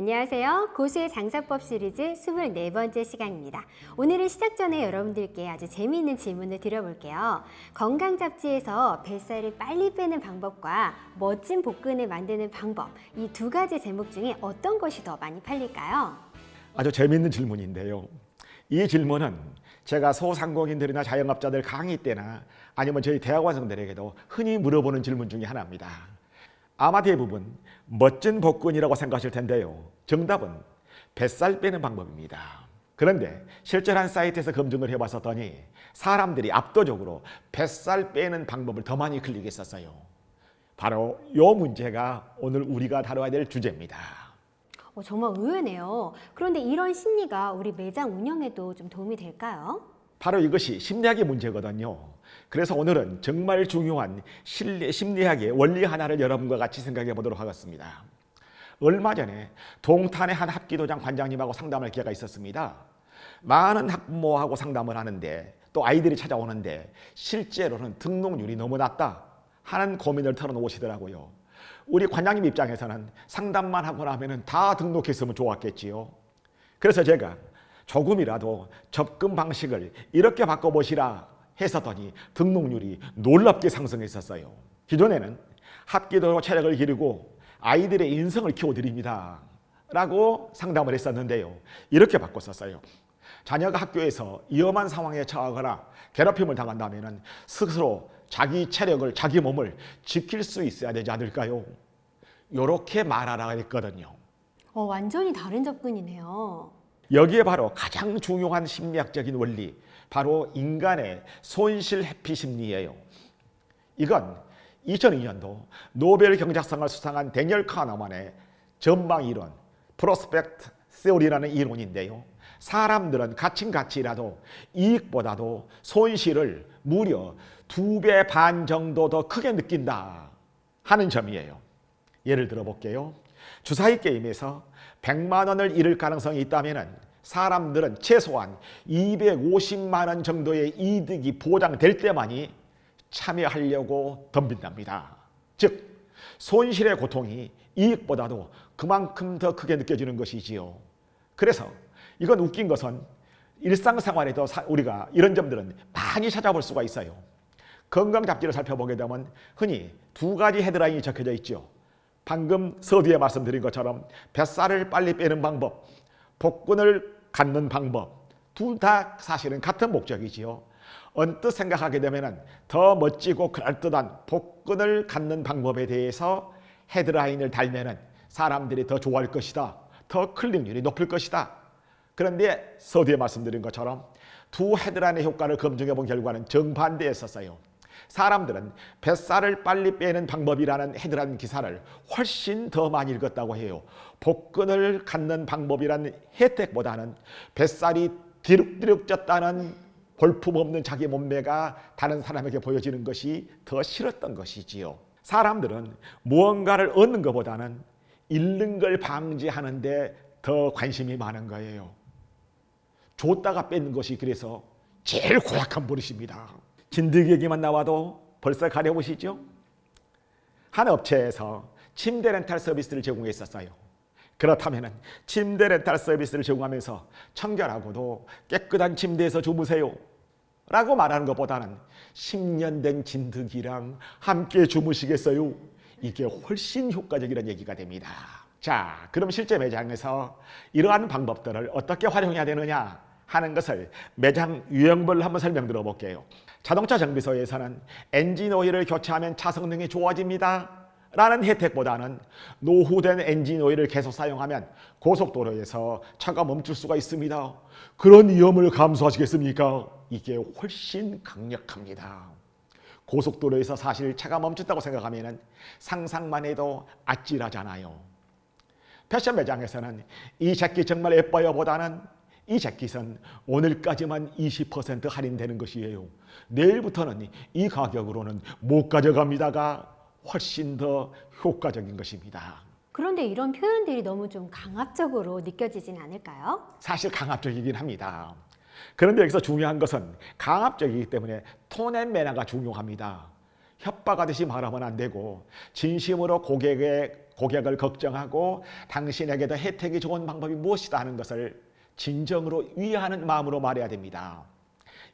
안녕하세요. 고수의 장사법 시리즈 24번째 시간입니다. 오늘은 시작 전에 여러분들께 아주 재미있는 질문을 드려볼게요. 건강 잡지에서 뱃살을 빨리 빼는 방법과 멋진 복근을 만드는 방법, 이 두 가지 제목 중에 어떤 것이 더 많이 팔릴까요? 아주 재미있는 질문인데요. 이 질문은 제가 소상공인들이나 자영업자들 강의 때나 아니면 저희 대학원생들에게도 흔히 물어보는 질문 중에 하나입니다. 아마 대부분 멋진 복근이라고 생각하실 텐데요. 정답은 뱃살 빼는 방법입니다. 그런데 실제로 한 사이트에서 검증을 해봤었더니 사람들이 압도적으로 뱃살 빼는 방법을 더 많이 클릭했었어요. 바로 이 문제가 오늘 우리가 다뤄야 될 주제입니다. 정말 의외네요. 그런데 이런 심리가 우리 매장 운영에도 좀 도움이 될까요? 바로 이것이 심리학의 문제거든요. 그래서 오늘은 정말 중요한 심리학의 원리 하나를 여러분과 같이 생각해 보도록 하겠습니다. 얼마 전에 동탄의 한 합기도장 관장님하고 상담할 기회가 있었습니다. 많은 학부모하고 상담을 하는데 또 아이들이 찾아오는데 실제로는 등록률이 너무 낮다 하는 고민을 털어놓으시더라고요. 우리 관장님 입장에서는 상담만 하고 나면 다 등록했으면 좋았겠지요. 그래서 제가 조금이라도 접근 방식을 이렇게 바꿔보시라 했었더니 등록률이 놀랍게 상승했었어요. 기존에는 합기도로 체력을 기르고 아이들의 인성을 키워드립니다 라고 상담을 했었는데요. 이렇게 바꿨었어요. 자녀가 학교에서 위험한 상황에 처하거나 괴롭힘을 당한다면 스스로 자기 체력을, 자기 몸을 지킬 수 있어야 되지 않을까요? 이렇게 말하라 했거든요. 완전히 다른 접근이네요. 여기에 바로 가장 중요한 심리학적인 원리, 바로 인간의 손실 회피 심리예요. 이건 2002년도 노벨 경제상을 수상한 데니얼 카너만의 전망 이론, 프로스펙트 세오리라는 이론인데요. 사람들은 갇힌 가치라도 이익보다도 손실을 무려 2배 반 정도 더 크게 느낀다 하는 점이에요. 예를 들어 볼게요. 주사위 게임에서 100만 원을 잃을 가능성이 있다면 사람들은 최소한 250만 원 정도의 이득이 보장될 때만이 참여하려고 덤빈답니다. 즉 손실의 고통이 이익보다도 그만큼 더 크게 느껴지는 것이지요. 그래서 이건 웃긴 것은 일상생활에도 우리가 이런 점들은 많이 찾아볼 수가 있어요. 건강 잡지를 살펴보게 되면 흔히 두 가지 헤드라인이 적혀져 있죠. 방금 서두에 말씀드린 것처럼 뱃살을 빨리 빼는 방법, 복근을 갖는 방법, 둘 다 사실은 같은 목적이지요. 언뜻 생각하게 되면 더 멋지고 그럴듯한 복근을 갖는 방법에 대해서 헤드라인을 달면 사람들이 더 좋아할 것이다, 더 클릭률이 높을 것이다. 그런데 서두에 말씀드린 것처럼 두 헤드라인의 효과를 검증해 본 결과는 정반대였었어요. 사람들은 뱃살을 빨리 빼는 방법이라는 헤드라인 기사를 훨씬 더 많이 읽었다고 해요. 복근을 갖는 방법이라는 혜택보다는 뱃살이 디룩디룩 쪘다는 볼품없는 자기 몸매가 다른 사람에게 보여지는 것이 더 싫었던 것이지요. 사람들은 무언가를 얻는 것보다는 잃는 걸 방지하는 데 더 관심이 많은 거예요. 줬다가 뺏는 것이 그래서 제일 고약한 버릇입니다. 진드기 얘기만 나와도 벌써 가려보시죠? 한 업체에서 침대 렌탈 서비스를 제공했었어요. 그렇다면 침대 렌탈 서비스를 제공하면서 청결하고도 깨끗한 침대에서 주무세요 라고 말하는 것보다는 10년 된 진드기랑 함께 주무시겠어요? 이게 훨씬 효과적이라는 얘기가 됩니다. 자, 그럼 실제 매장에서 이러한 방법들을 어떻게 활용해야 되느냐 하는 것을 매장 유형별로 한번 설명드려 볼게요. 자동차 정비소에서는 엔진 오일을 교체하면 차 성능이 좋아집니다 라는 혜택보다는 노후된 엔진 오일을 계속 사용하면 고속도로에서 차가 멈출 수가 있습니다. 그런 위험을 감수하시겠습니까? 이게 훨씬 강력합니다. 고속도로에서 사실 차가 멈췄다고 생각하면 상상만 해도 아찔하잖아요. 패션 매장에서는 이 재킷 정말 예뻐요 보다는 이 재킷은 오늘까지만 20% 할인되는 것이에요. 내일부터는 이 가격으로는 못 가져갑니다가 훨씬 더 효과적인 것입니다. 그런데 이런 표현들이 너무 좀 강압적으로 느껴지진 않을까요? 사실 강압적이긴 합니다. 그런데 여기서 중요한 것은 강압적이기 때문에 톤 앤 매너가 중요합니다. 협박하듯이 말하면 안 되고 진심으로 고객을 걱정하고 당신에게 더 혜택이 좋은 방법이 무엇이다 하는 것을 진정으로 위하는 마음으로 말해야 됩니다.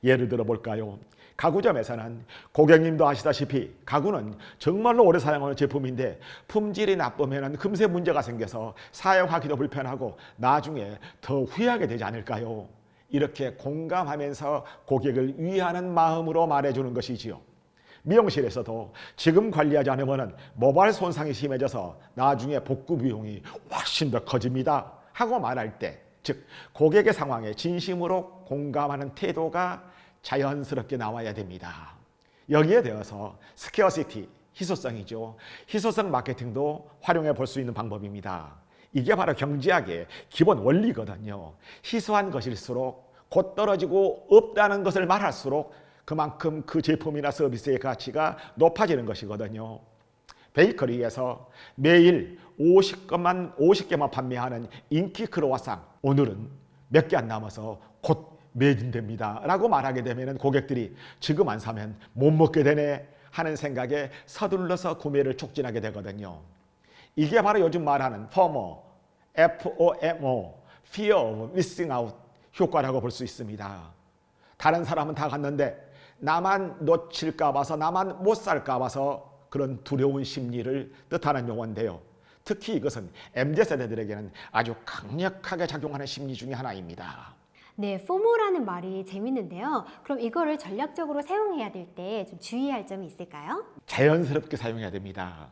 예를 들어 볼까요? 가구점에서는 고객님도 아시다시피 가구는 정말로 오래 사용하는 제품인데 품질이 나쁘면 금세 문제가 생겨서 사용하기도 불편하고 나중에 더 후회하게 되지 않을까요? 이렇게 공감하면서 고객을 위하는 마음으로 말해주는 것이지요. 미용실에서도 지금 관리하지 않으면 모발 손상이 심해져서 나중에 복구 비용이 훨씬 더 커집니다 하고 말할 때, 즉 고객의 상황에 진심으로 공감하는 태도가 자연스럽게 나와야 됩니다. 여기에 대해서 스케어시티, 희소성이죠. 희소성 마케팅도 활용해 볼 수 있는 방법입니다. 이게 바로 경제학의 기본 원리거든요. 희소한 것일수록 곧 떨어지고 없다는 것을 말할수록 그만큼 그 제품이나 서비스의 가치가 높아지는 것이거든요. 베이커리에서 매일 50개만 판매하는 인기 크로와상, 오늘은 몇 개 안 남아서 곧 매진됩니다 라고 말하게 되면 고객들이 지금 안 사면 못 먹게 되네 하는 생각에 서둘러서 구매를 촉진하게 되거든요. 이게 바로 요즘 말하는 FOMO, FOMO, Fear of Missing Out 효과라고 볼 수 있습니다. 다른 사람은 다 갔는데 나만 놓칠까 봐서, 나만 못 살까 봐서 그런 두려운 심리를 뜻하는 용어인데요. 특히 이것은 MZ세대들에게는 아주 강력하게 작용하는 심리 중에 하나입니다. 네, FOMO라는 말이 재밌는데요. 그럼 이거를 전략적으로 사용해야 될 때 좀 주의할 점이 있을까요? 자연스럽게 사용해야 됩니다.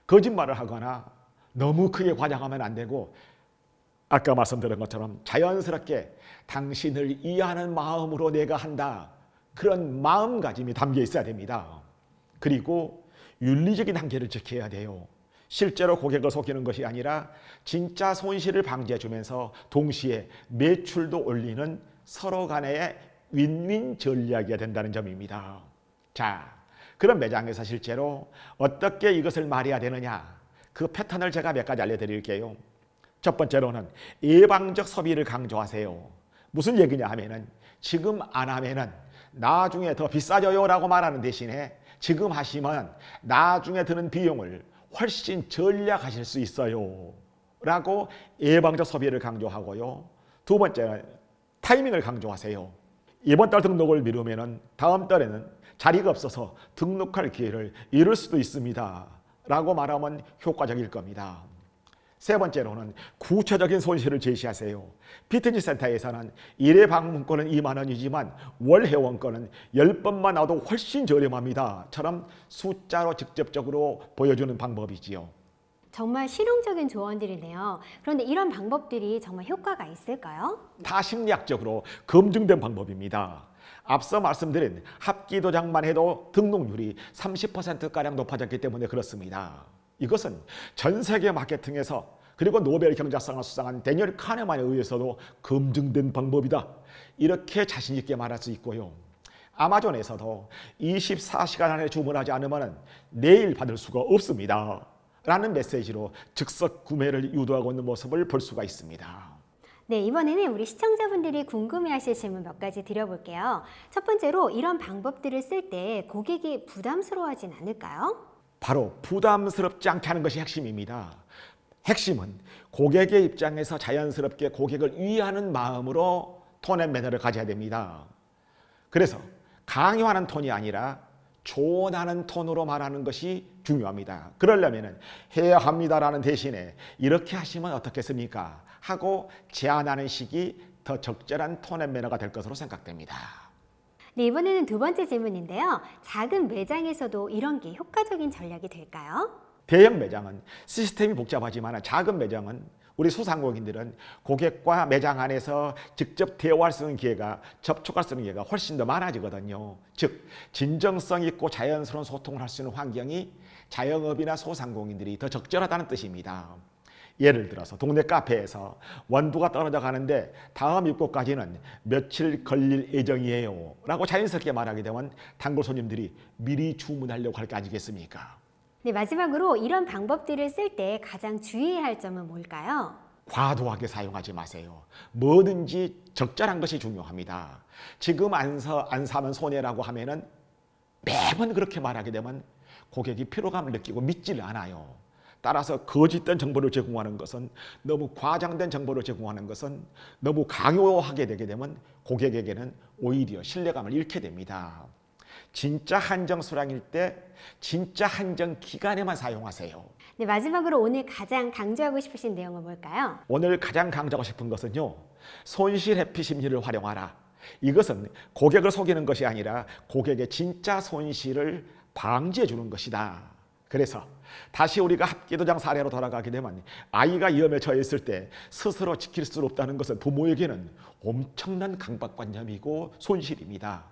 거짓말을 하거나 너무 크게 과장하면 안 되고 아까 말씀드린 것처럼 자연스럽게 당신을 이해하는 마음으로 내가 한다. 그런 마음가짐이 담겨 있어야 됩니다. 그리고 윤리적인 한계를 지켜야 돼요. 실제로 고객을 속이는 것이 아니라 진짜 손실을 방지해 주면서 동시에 매출도 올리는 서로 간의 윈윈 전략이어야 된다는 점입니다. 자, 그런 매장에서 실제로 어떻게 이것을 말해야 되느냐, 그 패턴을 제가 몇 가지 알려드릴게요. 첫 번째로는 예방적 소비를 강조하세요. 무슨 얘기냐 하면은 지금 안 하면은 나중에 더 비싸져요 라고 말하는 대신에 지금 하시면 나중에 드는 비용을 훨씬 전략하실 수 있어요 라고 예방적 소비를 강조하고요. 두 번째는 타이밍을 강조하세요. 이번 달 등록을 미루면 다음 달에는 자리가 없어서 등록할 기회를 잃을 수도 있습니다 라고 말하면 효과적일 겁니다. 세 번째로는 구체적인 손실을 제시하세요. 피트니스 센터에서는 1회 방문권은 2만 원이지만 월 회원권은 10번만 나와도 훨씬 저렴합니다 처럼 숫자로 직접적으로 보여주는 방법이지요. 정말 실용적인 조언들이네요. 그런데 이런 방법들이 정말 효과가 있을까요? 다 심리학적으로 검증된 방법입니다. 앞서 말씀드린 합기도장만 해도 등록률이 30%가량 높아졌기 때문에 그렇습니다. 이것은 전 세계 마케팅에서 그리고 노벨 경제학상을 수상한 데니얼 카네만에 의해서도 검증된 방법이다. 이렇게 자신 있게 말할 수 있고요. 아마존에서도 24시간 안에 주문하지 않으면 내일 받을 수가 없습니다 라는 메시지로 즉석 구매를 유도하고 있는 모습을 볼 수가 있습니다. 네, 이번에는 우리 시청자분들이 궁금해하실 질문 몇 가지 드려볼게요. 첫 번째로 이런 방법들을 쓸 때 고객이 부담스러워하진 않을까요? 바로 부담스럽지 않게 하는 것이 핵심입니다. 핵심은 고객의 입장에서 자연스럽게 고객을 위하는 마음으로 톤 앤 매너를 가져야 됩니다. 그래서 강요하는 톤이 아니라 조언하는 톤으로 말하는 것이 중요합니다. 그러려면 해야 합니다라는 대신에 이렇게 하시면 어떻겠습니까? 하고 제안하는 식이 더 적절한 톤 앤 매너가 될 것으로 생각됩니다. 네, 이번에는 두 번째 질문인데요. 작은 매장에서도 이런 게 효과적인 전략이 될까요? 대형 매장은 시스템이 복잡하지만 작은 매장은 우리 소상공인들은 고객과 매장 안에서 직접 대화할 수 있는 기회가, 접촉할 수 있는 기회가 훨씬 더 많아지거든요. 즉 진정성 있고 자연스러운 소통을 할 수 있는 환경이 자영업이나 소상공인들이 더 적절하다는 뜻입니다. 예를 들어서 동네 카페에서 원두가 떨어져 가는데 다음 입고까지는 며칠 걸릴 예정이에요 라고 자연스럽게 말하게 되면 단골 손님들이 미리 주문하려고 할 게 아니겠습니까? 네, 마지막으로 이런 방법들을 쓸 때 가장 주의해야 할 점은 뭘까요? 과도하게 사용하지 마세요. 뭐든지 적절한 것이 중요합니다. 지금 안 사면 손해라고 하면은 매번 그렇게 말하게 되면 고객이 피로감을 느끼고 믿지를 않아요. 따라서 거짓된 정보를 제공하는 것은, 너무 과장된 정보를 제공하는 것은, 너무 강요하게 되게 되면 고객에게는 오히려 신뢰감을 잃게 됩니다. 진짜 한정 수량일 때 진짜 한정 기간에만 사용하세요. 네, 마지막으로 오늘 가장 강조하고 싶으신 내용은 뭘까요? 오늘 가장 강조하고 싶은 것은요, 손실 회피 심리를 활용하라. 이것은 고객을 속이는 것이 아니라 고객의 진짜 손실을 방지해 주는 것이다. 그래서 다시 우리가 합기도장 사례로 돌아가게 되면, 아이가 위험에 처해 있을 때 스스로 지킬 수 없다는 것은 부모에게는 엄청난 강박관념이고 손실입니다.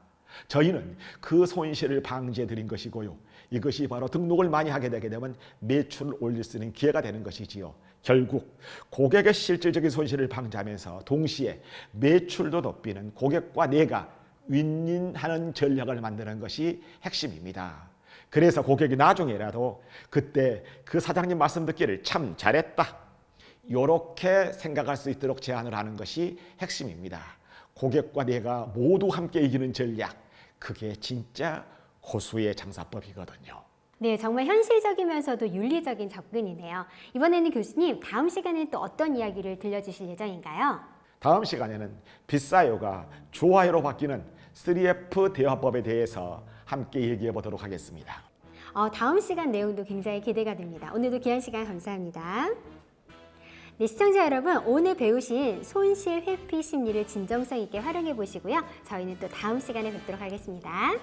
저희는 그 손실을 방지해 드린 것이고요. 이것이 바로 등록을 많이 하게 되게 되면 매출을 올릴 수 있는 기회가 되는 것이지요. 결국 고객의 실질적인 손실을 방지하면서 동시에 매출도 높이는, 고객과 내가 윈윈하는 전략을 만드는 것이 핵심입니다. 그래서 고객이 나중에라도 그때 그 사장님 말씀 듣기를 참 잘했다, 이렇게 생각할 수 있도록 제안을 하는 것이 핵심입니다. 고객과 내가 모두 함께 이기는 전략, 그게 진짜 고수의 장사법이거든요. 네, 정말 현실적이면서도 윤리적인 접근이네요. 이번에는 교수님, 다음 시간에는 또 어떤 이야기를 들려주실 예정인가요? 다음 시간에는 비싸요가 좋아요로 바뀌는 3F 대화법에 대해서 함께 얘기해 보도록 하겠습니다. 다음 시간 내용도 굉장히 기대가 됩니다. 오늘도 귀한 시간 감사합니다. 네, 시청자 여러분, 오늘 배우신 손실 회피 심리를 진정성 있게 활용해 보시고요. 저희는 또 다음 시간에 뵙도록 하겠습니다.